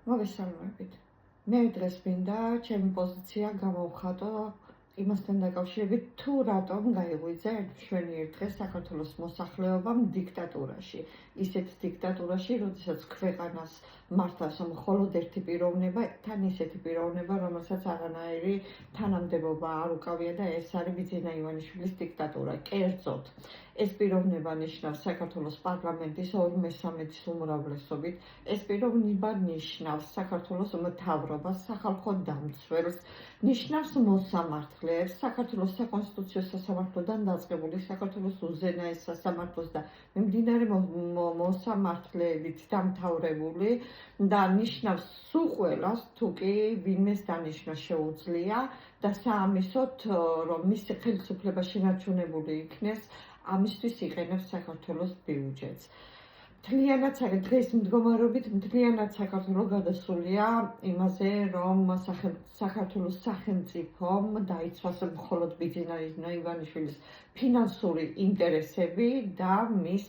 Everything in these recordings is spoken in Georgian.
მოგესალმებით. მე დღეს მინდა ჩემი პოზიცია გამოვხატო იმასთან დაკავშირებით, თუ რატომ გაიღვიძა ჩვენი დღეს საქართველოს მოსახლეობამ დიქტატურაში. ისეთ დიქტატურაში, როდესაც ქვეყანას მართავს მხოლოდ ერთი პიროვნება, თან ისეთი პიროვნება, რომელსაც არანაირი თანამდებობა არ უკავია და ეს არის ბიძინა ივანიშვილის დიქტატურა. კერძოდ, ეს პიროვნება ნიშნავს საქართველოს პარლამენტის 2/3 უმრავლესობით, ეს პიროვნება ნიშნავს საქართველოს მთავრობას, სახალხო დამცველს, ნიშნავს მოსამართლეებს, საქართველოს საკონსტიტუციო სასამართლოდან დაწყებული საქართველოს უზენაეს სასამართლოს და მიმდინარე მოსამართლეებით დამთავრებული და ნიშნავს სულ ყველას, თუ კი ვინმეს დანიშნა შეუძლია და საამისოდ, რომ მისი ხელისუფლება შენარჩუნებული იქნეს, ამისთვის იყენებს საქართველოს ბიუჯეტს. დღეს მდგომარეობით მთლიანად საქართველო გადასულია იმაზე, რომ საქართველოს სახელმწიფომ დაიცვას მხოლოდ ბიძინა ივანიშვილის ფინანსური ინტერესები და მის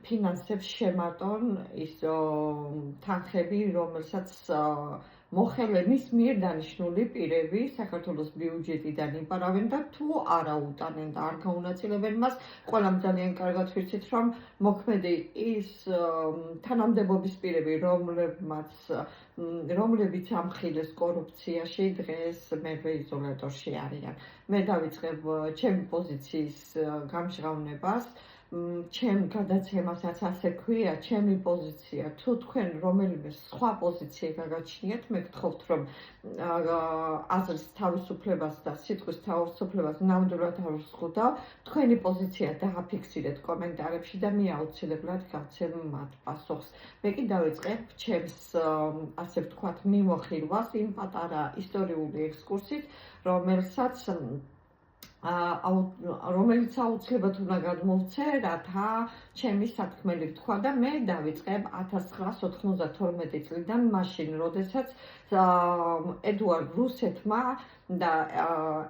ფინანსებს შემატონ ის თანხები, რომელსაც მოხელენის მიერ დანიშნული პირები საქართველოს ბიუჯეტიდან იპარავენ და თუ არა utანენ და არ გაუნაწილებენ მას, ყველამ ძალიან კარგად ვიცით, რომ მოქმედი ის თანამდებობის პირები, რომლებიც ამხილეს კორუფციაში, დღეს მერვე იზოლატორში არიან. მე დავიწყებ ჩემი პოზიციის გამჟღავნებას. ჩემ გადაცემასაც ასე ქვია, ჩემი პოზიცია. თუ თქვენ რომელიმე სხვა პოზიცია გაგაჩნიათ, მე გთხოვთ, რომ აზრის თავისუფლებას და სიტყვის თავისუფლებას ნამდვილად არ ვსხუდავ. თქვენი პოზიცია დააფიქსირეთ კომენტარებში და მე აუცილებლად გავცემ მათ პასუხს. მე კი დავიწყებ ჩემს, ასე ვთქვათ, მიმოხილვას იმ პატარა ისტორიული ექსკურსით, რომელიც აუცილებლად უნდა გადმოვცე, რათა ჩემი სათქმელი ვთქვა და მე დავიწყებ 1992 წლიდან, მაშინ, როდესაც ედუარდ რუსეთმა და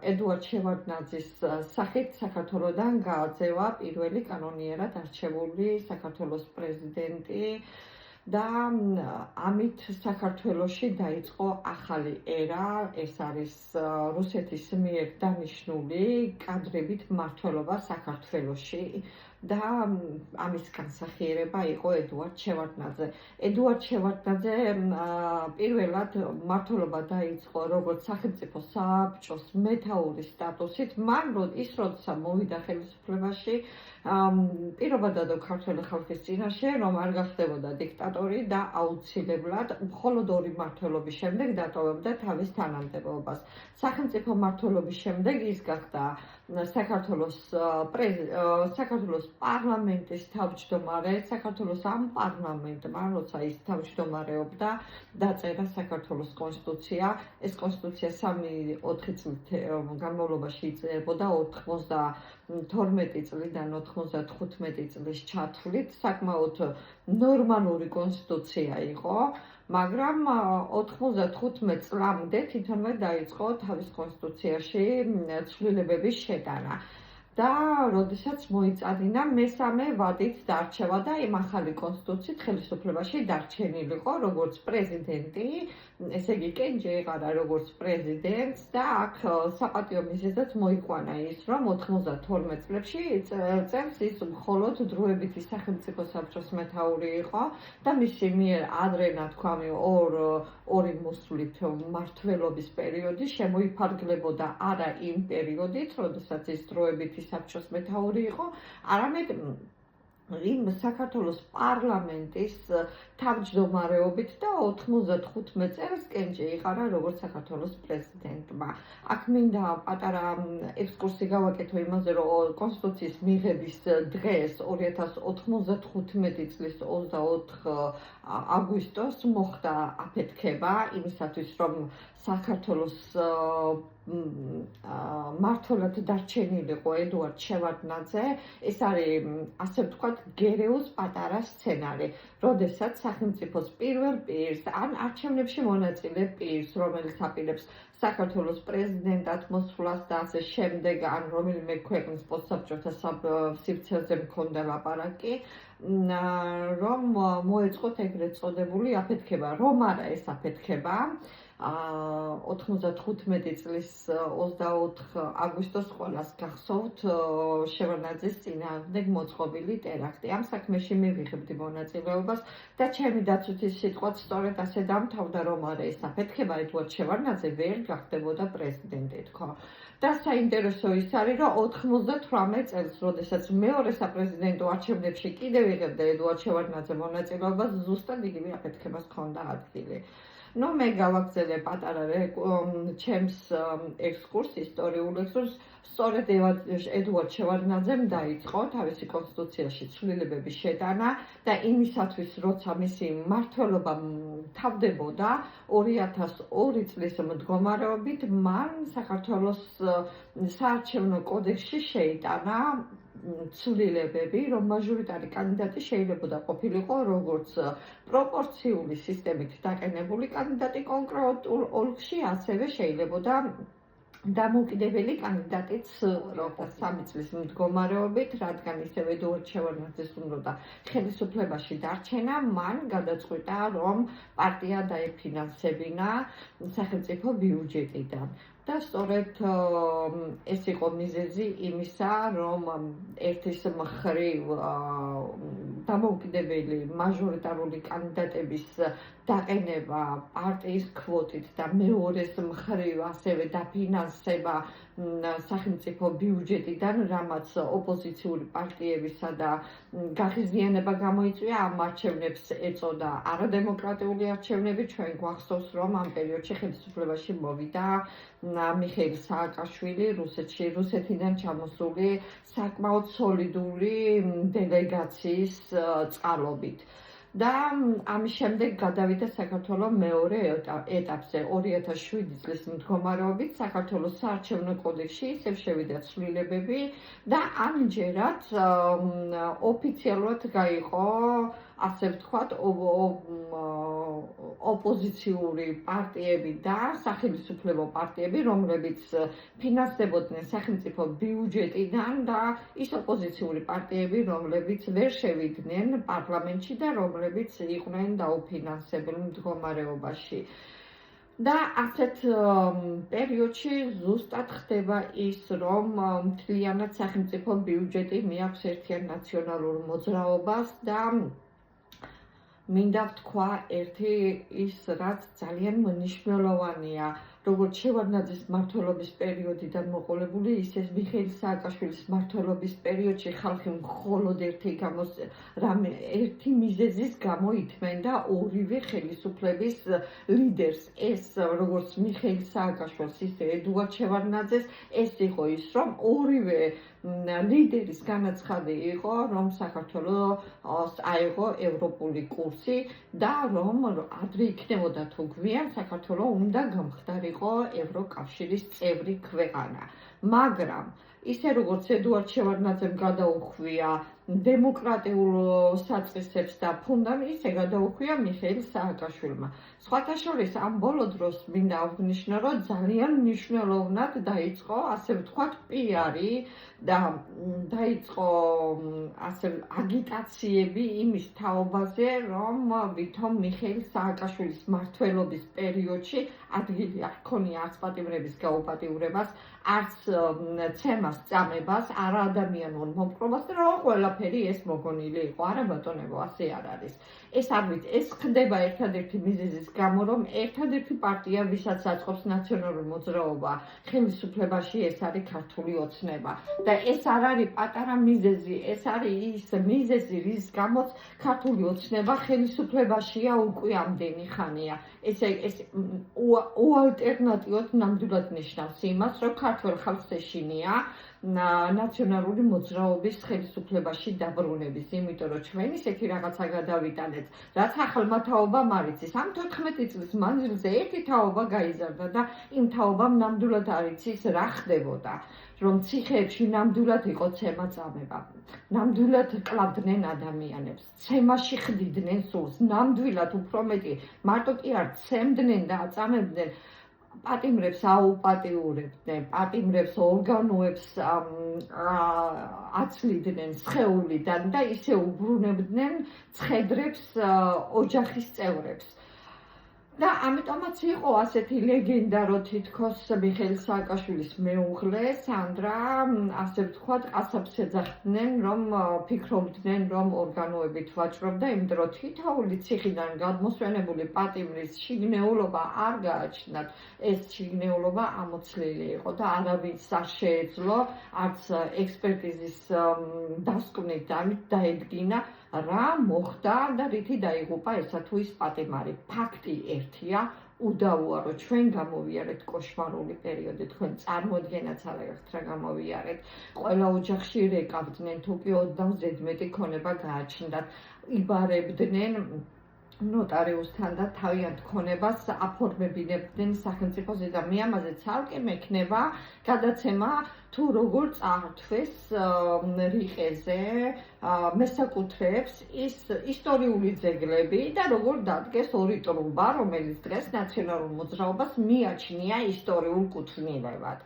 ედუარდ შევარდნაძის სახით საქართველოდან გააძევა პირველი კანონიერად არჩეული საქართველოს პრეზიდენტი და ამით საქართველოში დაიწყო ახალი ერა, ეს არის რუსეთის მიერ დანიშნული კადრებით მმართველობა საქართველოში და ამის განსახიერება იყო ედუარდ შევარდნაძე. ედუარდ შევარდნაძე პირველად მმართველობა დაიწყო როგორც სახელმწიფო საბჭოს მეთაურის სტატუსით, როცა მოვიდა ხელისუფლებაში, პირობა დადო ქართველი ხალხის წინაშე, რომ არ გახდებოდა დიქტატორი და აუცილებლად მხოლოდ ორი მმართველობის შემდეგ დატოვებდა თავის თანამდებობას. სახელმწიფო მმართველობის შემდეგ ის გახდა საქართველოს პარლამენტის თავმჯდომარე. საქართველოს ამ პარლამენტმა, როცა ის თავმჯდომარეობდა, დაწერა საქართველოს კონსტიტუცია. ეს კონსტიტუცია 3-4 წლით განმავლობაში იწერებოდა 92 წლიდან 95 წლის ჩათვლით, საკმაოდ ნორმალური კონსტიტუცია იყო, მაგრამ 95 წლამდე თვითონვე დაიწყო თავის კონსტიტუციაში ცვლილებების შეტანა. და როდესაც მოიწადინა მესამე ვადით დარჩევა და იმ ახალი კონსტიტუციით ხელისუფლებაში დარჩენილიყო როგორც პრეზიდენტი, ესე იგი კენჭეიყარა როგორც პრეზიდენტს და აქ საპატიო მიზეზად მოიყვანა ის, რომ 92 წელს ის მხოლოდ დროებითი სახელმწიფო საბჭოს მეთაური იყო და მისი მიერ ადრე ნათქვამი ორი მოსვლით მმართველობის პერიოდი შემოიფარგლებოდა არა იმ პერიოდით, როდესაც ის დროებითი საბჭოს მეთაური იყო, არამედ იმ საქართველოს პარლამენტის თავმჯდომარეობით და 95 წელს კენჭეიყარა როგორც საქართველოს პრეზიდენტმა. აქ მინდა პატარა ექსკურსი გავაკეთო იმაზე, რომ კონსტიტუციის მიღების დღეს 2095 წლის 24 აგვისტოს მოხდა აფეთქება იმისათვის, რომ საქართველოს მართლად დარჩენილიყო ედუარდ შევარდნაძე, ეს არის ასე ვთქვათ გერეუს პატარა სცენარი, როდესაც სახელმწიფოს პირველ პირს ან არჩევნებში მონაწილე პირს, რომელიც აპირებს საქართველოს პრეზიდენტად მოსვლას და ასე შემდეგ, ან რომელიმე ქვეყნის პოსტსაბჭოთა სივრცეზე მქონდა ლაპარაკი, რომ მოეწყოთ ეგრეთ წოდებული აფეთქება, რომ არა ეს აფეთქება 95 წლის 24 აგვისტოს ყველას გახსოვთ შევარდნაძის წინააღმდეგ მოწყობილი ტერაქტი. ამ საქმეში მივიღებდი მონაწილეობას და ჩემი დაცვითი სიტყვაც სწორედ ასე დამთავრდა, რომ არა ეს აფეთქება, ედუარდ შევარდნაძე ვერ გახდებოდა პრეზიდენტი, თქო. და საინტერესო ის არის, რომ 98 წელს, როდესაც მეორე საპრეზიდენტო არჩევნებში კიდევ იღებდა ედუარდ შევარდნაძე მონაწილეობას, ზუსტად იგივე აფეთქებას ჰქონდა ადგილი. ნუ მე გავაგზავნე პატარა ჩემს ექსკურს, ისტორიულ ექსკურს, სწორედ ედუარდ შევარდნაძემ დაიწყო თავისი კონსტიტუციაში ცვლილებების შეტანა და იმისათვის, როცა მისი მმართველობა თავდებოდა 2002 წლის მდგომარეობით, მან საქართველოს საარჩევნო კოდექსში შეიტანა ცვლილებები, რომ მაჟორიტარი კანდიდატი შეიძლება ყოფილიყო როგორც პროპორციული სისტემით დაყენებული კანდიდატი კონკრეტულ ოლქში, ასევე შეიძლებოდა დამოუკიდებელი კანდიდატიც 3 წლის მდგომარეობით, რადგან ისევ ედუარდ შევარდნაძეს უნდა ხელისუფლებაში დარჩენა, მან გადაწყვიტა, რომ პარტია დაეფინანსებინა სახელმწიფო ბიუჯეტიდან. და სწორედ ეს იყო მიზეზი იმისა, რომ ერთის მხრივ დამოუკიდებელი მაჟორიტარული კანდიდატების დაყენება პარტიის კვოტით და მეორეს მხრივ ასევე დაფინანსება სახელმწიფო ბიუჯეტიდან, რამაც ოპოზიციური პარტიებისა და გაღიზიანება გამოიწვია, ამ არჩევნებს ეწოდა არადემოკრატიული არჩევნები. ჩვენ გვახსოვს, რომ ამ პერიოდში ხელისუფლებაში მოვიდა მიხეილ სააკაშვილი, რუსეთიდან ჩამოსული საკმაოდ სოლიდური დელეგაციის წყალობით. და ამის შემდეგ გადავიდა საქართველოს მეორე ეტაპზე 2007 წლის მდგომარეობით საქართველოს საარჩევნო კოდექსში ისევ შევიდა ცვლილებები და ამჯერად ოფიციალურად გაიყო ასე ვთქვათ ოპოზიციური პარტიები და სახელმწიფო პარტიები, რომლებიც ფინანსდებოდნენ სახელმწიფო ბიუჯეტიდან და ის ოპოზიციური პარტიები, რომლებიც ვერ შევიდნენ პარლამენტში და რომლებიც იყვნენ დაუფინანსებელ მდგომარეობაში. და ასეთ პერიოდში ზუსტად ხდება ის, რომ მთლიანად სახელმწიფო ბიუჯეტი მიაქვს ერთიან ნაციონალურ მოძრაობას და მინდა ვთქვა ერთი ის, რაც ძალიან მნიშვნელოვანია, როგორც შევარდნაძის მმართველობის პერიოდიდან მოყოლებული, ისე მიხეილ სააკაშვილის მმართველობის პერიოდში ხალხი მხოლოდ ერთი მიზეზის გამო ითმენდა ორივე ხელისუფლების ლიდერს. ეს როგორც მიხეილ სააკაშვილს, ისე ედუარდ შევარდნაძეს, ეს იყო ის, რომ ორივე ლიდერის განაცხადი იყო, რომ საქართველოს აიღო ევროპული კურსი და რომ ადრე იქნებოდა თუ გვიან საქართველოს უნდა გამხდარიყო ევროკავშირის წევრი ქვეყანა. მაგრამ ისე როგორც ედუარდ შევარდნაძემ გადაუხვია დემოკრატიულ საწყისებს და ფუნდამენტს, ისე გადაუხვია მიხეილ სააკაშვილმა. სხვათა შორის ამ ბოლო დროს მინდა აღვნიშნო, რომ ძალიან მნიშვნელოვნად დაიწყო, ასე ვთქვათ, პიარი და დაიწყო ასე აგიტაციები იმის თაობაზე, რომ ვითომ მიხეილ სააკაშვილის მმართველობის პერიოდში ადგილი არ ჰქონია არც პატიმრების გაუპატიურებას, არც ცემას წამებას, არა ადამიანურ მოპყრობას და რომ ყველაფერი ეს მოგონილი იყო. არა ბატონებო, ასე არ არის. ეს ხდება ერთადერთი მიზეზის გამო, რომ ერთადერთი პარტია, ვისაც აწყობს ნაციონალური მოძრაობა ხელისუფლებაში, ეს არის ქართული ოცნება. და ეს არ არის პატარა მიზეზი, ეს არის ის მიზეზი, რის გამოც ქართული ოცნება ხელისუფლებაშია უკვე ამდენი ხანია. ეს უალტერნატიოდ ნამდვილად ნიშნავს იმას, რომ ქართველ ხალხს ეშინია ნაციონალური მოძრაობის ხელისუფლებაში დაბრუნების, იმიტომ რომ ჩვენ ისეთი რაღაცა გადავიტანეთ, რაც ახალმა თაობამ არ იცის. ამ 14 წლის მანძილზე ერთი თაობა გაიზარდა და იმ თაობამ ნამდვილად არ იცის რა ხდებოდა. რომ ციხეებში ნამდვილად იყო ცემა-წამება, ნამდვილად კლავდნენ ადამიანებს, ცემაში ხდიდნენ სულს, ნამდვილად უფრო მეტი, მარტო კი არ ცემდნენ და აწამებდნენ, პატიმრებს აუპატიურებდნენ, პატიმრებს ორგანოებს აცლიდნენ სხეულიდან და ისე უბრუნებდნენ ცხედრებს ოჯახის წევრებს. და ამიტომაც იყო ასეთი ლეგენდა, რომ თითქოს მიხეილ სააკაშვილის მეუღლე სანდრა, ასე ვთქვათ, ყასაბს ეძახდნენ, რომ ფიქრობდნენ, რომ ორგანოებით ვაჭრობდა, იმიტომ რომ თითოეული ციხიდან გადმოსვენებული პატიმრის შიგნეულობა არ გააჩნდათ. ეს შიგნეულობა ამოცლილი იყო და არავის არ შეეძლო არც ექსპერტიზის დასკვნით ამით დაედგინა რა მოხდა და რითი დაიღუპა ესა თუ ის პატიმარი. ფაქტი ერთია, უდავოა, რომ ჩვენ გამოვიარეთ კოშმარული პერიოდი, თქვენ წარმოადგენაც არ აიღთ რა გამოვიარეთ. ყველა ოჯახში რეკავდნენ, თუ კი 20 ზედმეტი ქონება გააჩნდათ, იბარებდნენ ნოტარიუსთან და თავიანთ ქონებას აფორმებინებდნენ სახელმწიფოზე და მე ამაზე ცალკე მექნება გადაცემა თუ როგორ წართვეს რიყეზე მესაკუთრეებს ის ისტორიული ძეგლები და როგორ დადგეს ორი ტრუბა, რომელიც დღეს ნაციონალურ მოძრაობას მიაჩნია ისტორიულ კუთვნილებად.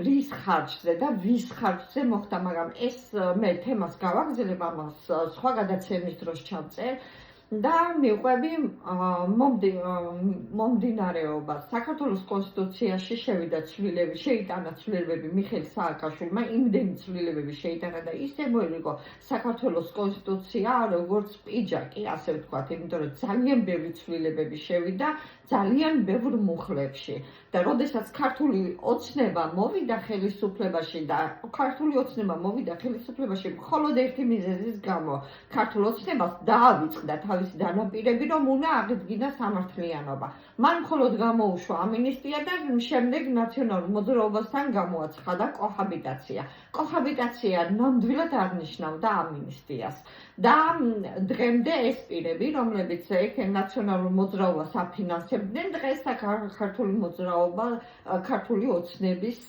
რის ხარჯზე და ვის ხარჯზე მოხდა, მაგრამ ეს მე თემას გავაგზავნებ, ამას სხვა გადაცემის დროს ჩავწერ. და მიყვები მომდინარეობას. საქართველოს კონსტიტუციაში შევიდა ცვლილები, შეიტანა ცვლილებები მიხეილ სააკაშვილმა, იმდენი ცვლილებები შეიტანა და ისე მოიგო საქართველოს კონსტიტუცია როგორც პიჯაკი, ასე ვთქვათ, იმიტომ რომ ძალიან ბევრი ცვლილებები შევიდა ძალიან ბევრ მუხლებში. და როდესაც ქართული ოცნება მოვიდა ხელისუფლებაში და ქართული ოცნება მოვიდა ხელისუფლებაში მხოლოდ ერთი მიზეზის გამო, ქართულ ოცნებას დაავიწყდა თავისი დანაპირები, რომ უნდა აღიდგინა სამართლიანობა. მან მხოლოდ გამოუშვა ამინისტია და შემდეგ ნაციონალურ მოძრაობასთან გამოაცხადა კოჰაბიტაცია. კოჰაბიტაცია ნამდვილად არ ნიშნავდა ამინისტიას. და დღემდე ეს პირები, რომლებიც ნაციონალურ მოძრაობას აფინანსებდნენ, დღეს ქართული მოძრაობა, ქართული ოცნების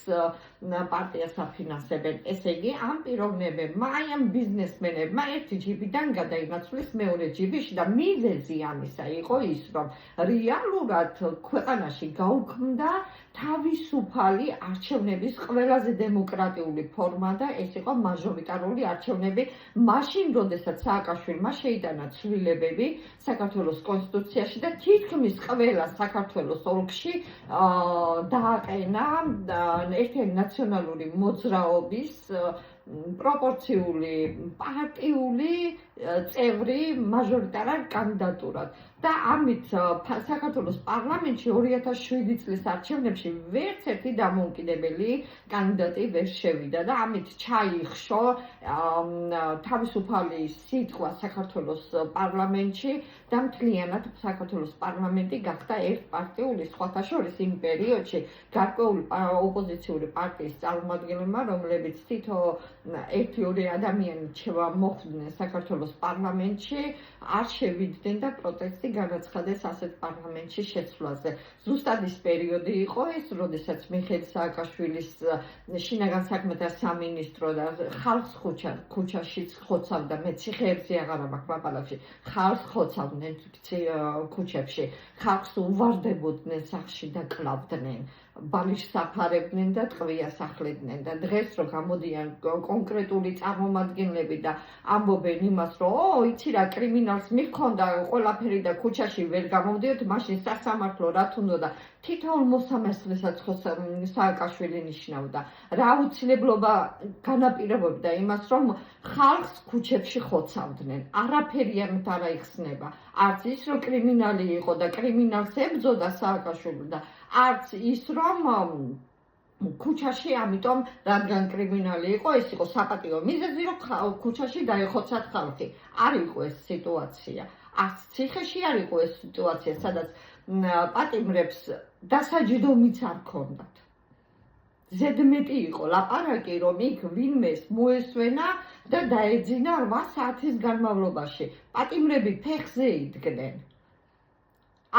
პარტიას აფინანსებენ. ესე იგი, ამ პიროვნებებმა, ამ ბიზნესმენებმა ერთი ჯიბიდან გადაინაცვლეს მეორე ჯიბში და მიზეზი ამისა იყო ის, რომ რეალურად ქვეყანაში გაუქმდა თავისუფალი არჩევნების ყველაზე დემოკრატიული ფორმა და ეს იყო მაჟორიტარული არჩევნები მაშინ, როდესაც სააკაშვილმა შეიტანა ცვლილებები საქართველოს კონსტიტუციაში და თითქმის ყველა საქართველოს ოლქში დააყენა ერთიანი ნაციონალური მოძრაობის პროპორციული პარტიული წევრი მაჟორიტარულ კანდიდატურად. და ამით საქართველოს პარლამენტში 2007 წლის არჩევნებში ვერც ერთი დამოუკიდებელი კანდიდატი ვერ შევიდა და ამით ჩაიხშო თავისუფალი სიტყვა საქართველოს პარლამენტში და მთლიანად საქართველოს პარლამენტი გახდა ერთპარტიული, სხვათა შორის იმ პერიოდში გარკვეული ოპოზიციური პარტიის წარმომადგენლებმა, რომლებიც თითო ერთი-ორი ადამიანი მოხვდნენ საქართველოს პარლამენტში, არ შევიდნენ და პროტესტი განაცხადეს ასეთ პარლამენტში შეცვლაზე. ზუსტად ის პერიოდი იყო ეს, როდესაც მიხეილ სააკაშვილის შინაგან საქმეთა სამინისტრო და ხალხს ქუჩაშიც ხოცავდა, მე ციხეებზე აღარ მაქვს პაპალაკში, ხალხს ხოცავდნენ ქუჩებში, ხალხს უვარდებოდნენ სახლში და კლავდნენ. ბალიშს აფარებდნენ და ტყვიას ახლებდნენ და დღეს რო გამოდიან კონკრეტული წარმომადგენლები და ამბობენ იმას, რომ იცი რა კრიმინალს მიქონდა ყველაფერი და ქუჩაში ვერ გამოვდიოთ, მაშინ სასამართლო რა თუნდა და თითოეულ მოსამართლესაც სააკაშვილი ნიშნავდა. რა აუცილებლობა განაპირობებდა იმას, რომ ხალხს ქუჩებში ხოცავდნენ. არაფერი ამით არ აიხსნება. არც ის, რომ კრიმინალი იყო და კრიმინალს ებრძოდა სააკაშვილი და არც ის, რომ ქუჩაში, ამიტომ რადგან კრიმინალი იყო, ეს იყო საპატიო მიზეზი, რომ ქუჩაში დაეხოცათ ხალხი. არ იყო ეს სიტუაცია. არც ციხეში არ იყო ეს სიტუაცია, სადაც პატიმრებს დასაჯდომიც არ ქონდათ. ზედმეტი იყო ლაპარაკი, რომ იქ ვინმეს მოესვენა და დაეძინა 8 საათის განმავლობაში. პატიმრები ფეხზე იდგნენ.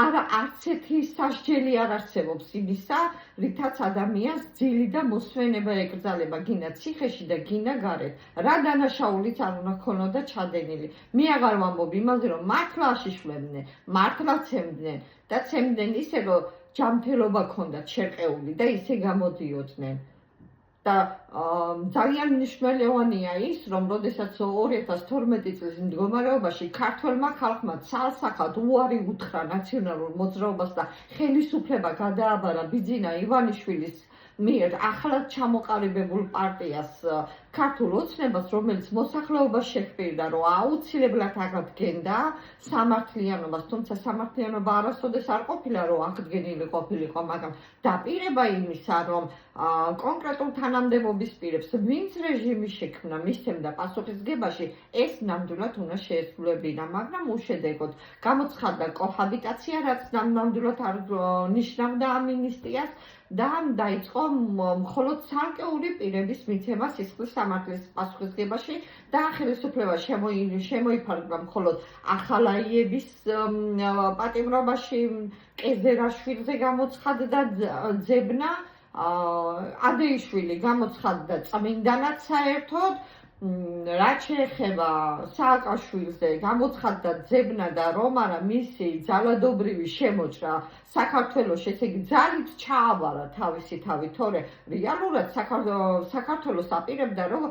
არც ერთი სასჯელი არ არსებობს იმისა, რითაც ადამიანს ძილი და მოსვენება ეკრძალება გინა ციხეში და გინა გარეთ. რა დანაშაულიც არ უნდა ქონოდა ჩადენილი. მე აღარ ვამბობ იმაზე, რომ მართლა აშიშვლებდნენ, მართლა ცემდნენ და ცემდნენ ისე, რომ ჯანმრთელობა ქონდათ შერყეული და ისე გამოდიოდნენ. და ძალიან მნიშვნელოვანია ის, რომ როდესაც 2012 წლის მდგომარეობაში ქართველმა ხალხმა ცალსახად უარი უთხრა ნაციონალურ მოძრაობას და ხელისუფლება გადააბარა ბიძინა ივანიშვილის მიერ ახლად ჩამოყალიბებულ პარტიას ქართულ ოცნებას, რომელიც მოსახლეობას შეჰპირდა, რომ აუცილებლად აღდგენდა სამართლიანობას, თუმცა სამართლიანობა არასოდეს არ ყოფილა, რომ აღდგენილი ყოფილიყო, მაგრამ დაპირება იმისა, რომ კონკრეტულ თანამდებობის პირებს ვინც რეჟიმი შექმნა მისცემდა პასუხისგებაში, ეს ნამდვილად უნდა შეესრულებინა, მაგრამ უშედეგოდ გამოცხადდა კოჰაბიტაცია, რაც ნამდვილად არ ნიშნავდა ამინისტიას და დაიწყო მხოლოდ ცალკეული პირების მიცემა სისხლის სამართლის პასუხისგებაში და ხელისუფლება შემოიფარგლა მხოლოდ ახალაიების პატიმრობაში, კეზერაშვილზე გამოცხადდა ძებნა, ადეიშვილი გამოცხადდა წმინდანად საერთოდ, რაც შეეხება სააკაშვილზე გამოცხადდა ძებნა და რომ არა მისი ძალადობრივი შემოჭრა საქართველოში, ესე იგი ძალით ჩააბარა თავისი თავი, თორე რეალურად საქართველოს აპირებდა, რომ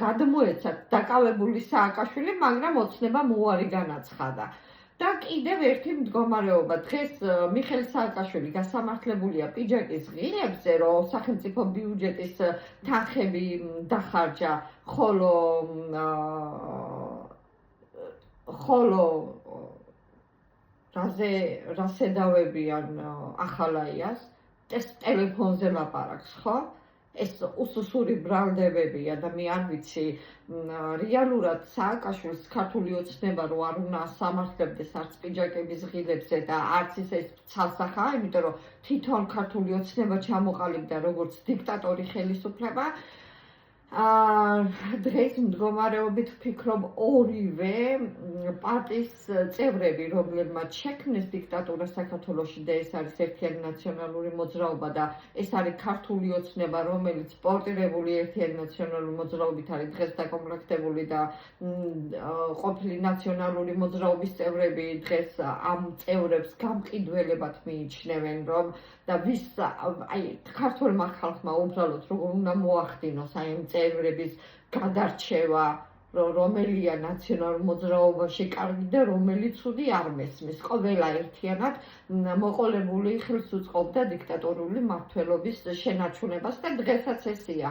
გადმოეცათ დაკავებული სააკაშვილი, მაგრამ ოცნებამ უარი განაცხადა. და კიდევ ერთი მდგომარეობა, დღეს მიხეილ სააკაშვილი გასამართლებულია პიჯაკის ღირებზე, რომ სახელმწიფო ბიუჯეტის თანხები დახარჯა, ხოლო რას ედავებიან ახალაიას, ტელეფონზე ლაპარაკს, ხო? ეს უსუსური ბრალდებებია და მე არ ვიცი რეალურად სააკაშვილს ქართული ოცნება რო არ უნდა სამართლებდეს არც პიჯაკების ღილებზე და არც ის ცალსახაა, იმიტომ რომ თვითონ ქართული ოცნება ჩამოყალიბდა როგორც დიქტატორი ხელისუფლება. დღეს მდგომარეობით ვფიქრობ ორივე პარტიის წევრები, რომლებმაც შექმნეს დიქტატურა საქართველოში და ეს არის ერთიანი ნაციონალური მოძრაობა და ეს არის ქართული ოცნება, რომელიც პორტირებული ერთიანი ნაციონალური მოძრაობით არის დღეს დაკომპლექტებული და ყოფილი ნაციონალური მოძრაობის წევრები დღეს ამ წევრებს გამყიდველებად მიიჩნევენ, რომ და ვის ქართველმა ხალხმა უბრალოდ როგორ უნდა მოახდინოს აი ამ წევრების გადარჩევა, რომელია ნაციონალურ მოძრაობაში კარგი და რომელი ცუდი არ მესმის. ყველა ერთიანად მოყოლებული ხელს უწყობდა დიქტატორული მმართველობის შენარჩუნებას და დღესაც ესია.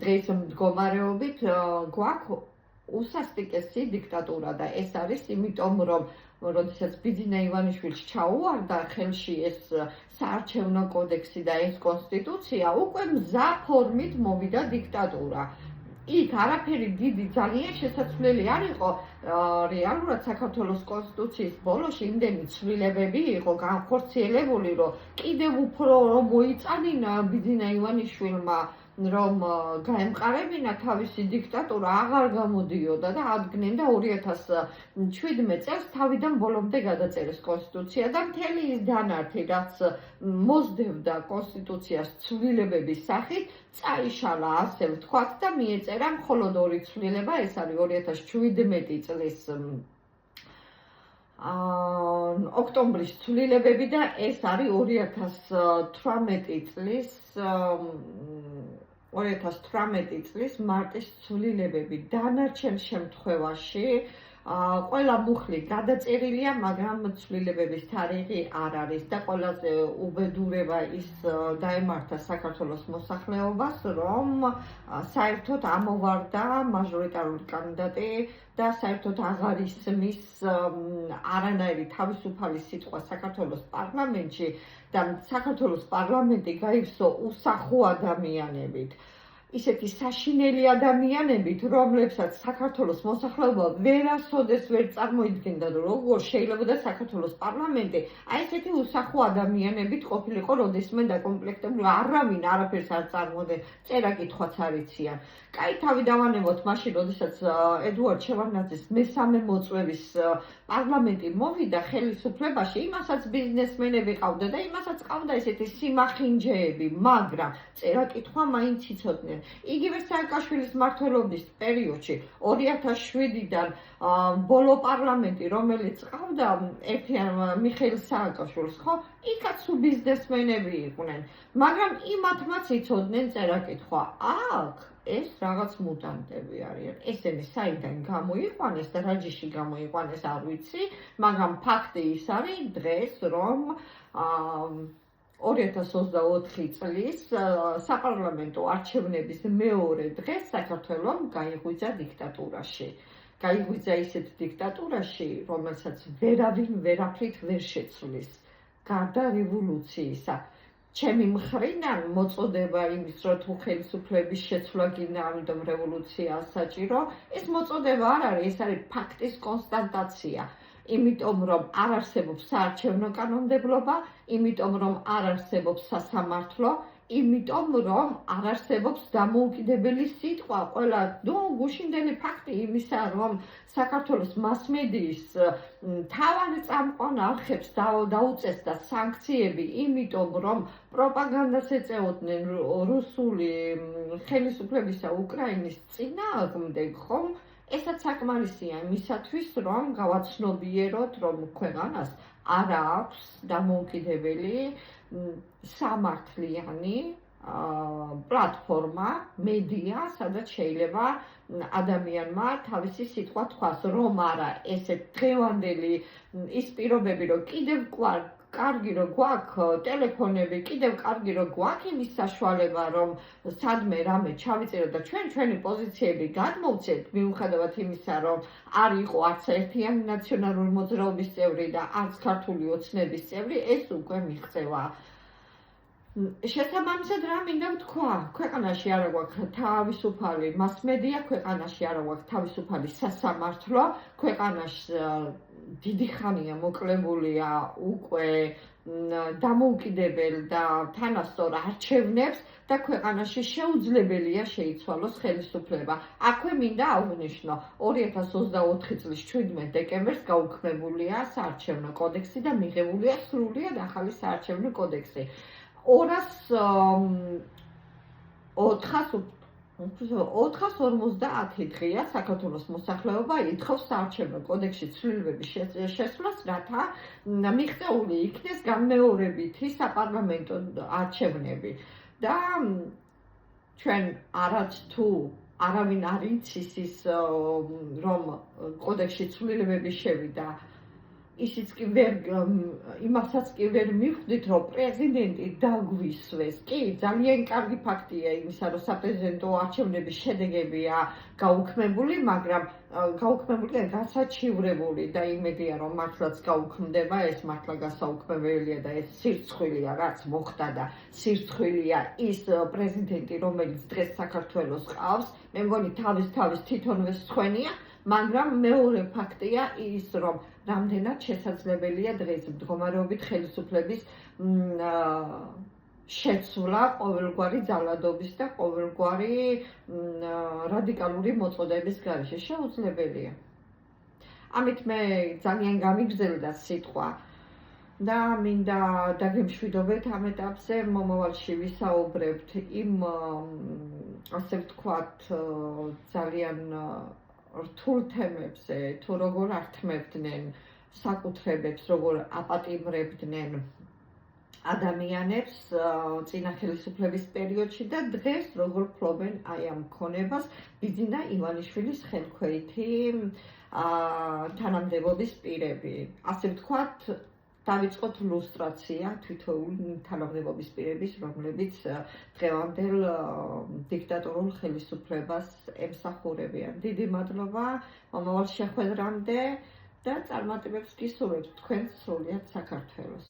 დღეს მდგომარეობით გვაქვს უსასტიკესი დიქტატურა და ეს არის იმიტომ, რომ როდესაც ბიძინა ივანიშვილს ჩაუვარდა ხელში ეს საარჩევნო კოდექსი და ეს კონსტიტუცია, უკვე მზა ფორმით მოვიდა დიქტატურა. იქ არაფერი დიდი ძალიან შესაძლებელი არ იყო, რეალურად საქართველოს კონსტიტუციის ბოლოში იმდენი ცვლილებები იყო განხორციელებული, რომ კიდევ უფრო რომ მოიწადინა ბიძინა ივანიშვილმა რომ გაემყარებინა თავისი დიქტატურა, აღარ გამოდიოდა და ადგენდა 2017 წელს თავიდან ბოლომდე გადაწერეს კონსტიტუცია და მთელი ის დანართი, რაც მოსდევდა კონსტიტუციას ცვლილებების სახით, წაიშალა, ასე ვთქვათ და მიეწერა მხოლოდ ორი ცვლილება, ეს არის 2017 წლის ოქტომბრის ცვლილებები და ეს არის 2018 წლის მარტის ცვლილებები. დანარჩენ შემთხვევაში ყველა მუხლი გადაწერილია, მაგრამ ცვლილებების თარიღი არ არის და ყველაზე უბედურება ის დაემართა საქართველოს მოსახლეობას, რომ საერთოდ ამოვარდა მაჟორიტარული კანდიდატი და საერთოდ აღარ ისმის არანაირი თავისუფალი სიტყვა საქართველოს პარლამენტში და საქართველოს პარლამენტი გაივსო უსახო ადამიანებით. ისეთი საშინელი ადამიანებით, რომლებსაც საქართველოს მოსახლეობა ვერასოდეს ვერ წარმოიდგენდა, როგორ შეიძლება საქართველოს პარლამენტი აი ესეთი უსახო ადამიანებით ყოფილიყო, როდესმე დაკომპლექტებული, არავინ არაფერს არ წარმოადგენს, წერა-კითხვაც არ იციან. კაი, თავი დავანებოთ მაშინ, როდესაც ედუარდ შევარდნაძის მესამე მოწვევის პარლამენტი მოვიდა ხელისუფლებაში, იმასაც ბიზნესმენები ყავდა და იმასაც ყავდა ესეთი სიმახინჯეები, მაგრამ წერა-კითხვა მაინც იცოდნენ. იგივე სააკაშვილის მმართველობის პერიოდში 2007-დან ბოლო პარლამენტი, რომელიც ყავდა მიხეილ სააკაშვილს, ხო, იქაც ბიზნესმენები იყვნენ, მაგრამ იმათმაც იცოდნენ წერა-კითხვა. აქ ეს რაღაც მუტანტები არიან. ესენი საიდან გამოიყვანეს და რა ჯიში გამოიყვანეს არ ვიცი, მაგრამ ფაქტი ის არის დღეს, რომ 2024 წლის საპარლამენტო არჩევნების მეორე დღეს საქართველომ გაიღვიძა დიქტატურაში. გაიღვიძა ისეთ დიქტატურაში, რომელსაც ვერავინ ვერაფრით ვერ შეცვლის. გარდა რევოლუციისა. ჩემი მხრიდან მოწოდება იმის, რომ თუ ხელისუფლების შეცვლა გინდა, ამიტომ რევოლუცია საჭირო, ეს მოწოდება არ არის, ეს არის ფაქტის კონსტატაცია. იმიტომ რომ არ არსებობს საარჩევნო კანონმდებლობა, იმიტომ რომ არ არსებობს სასამართლო, იმიტომ რომ არ არსებობს დამოუკიდებელი სიტყვა. ყველა გუშინდელი ფაქტი იმისა, რომ საქართველოს მასმედიის მთავარ წამყვან არხებს დაუწესდა სანქციები, იმიტომ რომ პროპაგანდას ეწეოდნენ რუსული ხელისუფლებისა უკრაინის წინააღმდეგ, ხომ? ესაც საკმარისია იმისათვის, რომ გავაცნობიეროთ, რომ ქვეყანას არ აქვს დამოუკიდებელი სამართლიანი პლატფორმა, მედია, სადაც შეიძლება ადამიანმა თავისი სიტყვა თქვას, რომ არა ესეთ დღევანდელი ის პირობები, რომ კიდევ კარგი რომ გვაქვს ტელეფონები, კიდევ კარგი რომ გვაქვს იმის საშუალება, რომ სადმე რამე ჩავიწეროთ და ჩვენი პოზიციები გადმოვცეთ, მიუხედავად იმისა, რომ არ იყო არც ერთიანი ნაციონალური მოძრაობის წევრი და არც ქართული ოცნების წევრი, ეს უკვე მიღწევა. შესაბამისად რა მინდა ვთქვა, ქვეყანაში არა გვაქვს თავისუფალი მასმედია, ქვეყანაში არა გვაქვს თავისუფალი სასამართლო, ქვეყანაში დიდი ხანია მოკლებულია უკვე დამოუკიდებელ და თანასწორ არჩევნებს და ქვეყანაში შეუძლებელია შეიცვალოს ხელისუფლება. აქვე მინდა აღვნიშნო, 2024 წლის 17 დეკემბერს გაუქმებულია საარჩევნო კოდექსი და მიღებულია სრულიად ახალი საარჩევნო კოდექსი. 450 დღეა საქართველოს მოსახლეობა ითხოვს საარჩევნო კოდექსში ცვლილებების შესვლას, რათა მიღწეული იქნეს განმეორებითი საპარლამენტო არჩევნები. და ჩვენ არც თუ არავინ არ იცის ის, რომ კოდექსში ცვლილებები შევიდა, ისიც კი იმასაც კი ვერ მივხვდით, რომ პრეზიდენტი დაგვისვეს. კი, ძალიან კარგი ფაქტია იმისა, რომ საპრეზიდენტო არჩევნების შედეგებია გაუქმებული, მაგრამ გაუქმებული და გასაჩივრებული და იმედია, რომ მართლაც გაუქმდება, ეს მართლა გასაუქმებელია და ეს სირცხვილია, რაც მოხდა და სირცხვილია ის პრეზიდენტი, რომელიც დღეს საქართველოს ყავს. მე მგონი თავის თვითონვე სხვენია, მაგრამ მეორე ფაქტია ის, რომ რამდენად შესაძლებელია დღეს მდგომარეობით ხელისუფლების შეცვლა ყოველგვარი ძალადობის და ყოველგვარი რადიკალური მოწოდების გარეშე. შეუძლებელია. ამით მე ძალიან გამიგრძელდა სიტყვა და მინდა დაგემშვიდობეთ ამ ეტაპზე, მომავალში ვისაუბრებთ იმ ასე ვთქვათ ძალიან რთულ თემებზე, თუ როგორ ართმევდნენ საკუთრებებს, როგორ აპატიმრებდნენ ადამიანებს წინა ხელისუფლების პერიოდში და დღეს როგორ ფლობენ აი ამ ქონებას ბიძინა ივანიშვილის ხელქვეითი თანამდებობის პირები. ასე ვთქვათ, დავიწყოთ ლუსტრაცია თითოეული თანამდებობის პირების, რომლებიც დღევანდელ დიქტატორულ ხელისუფლებას ემსახურებიან. დიდი მადლობა მომავალ შეხვედრამდე და წარმატებებს გისურვებთ თქვენს სრულიად საქართველოს.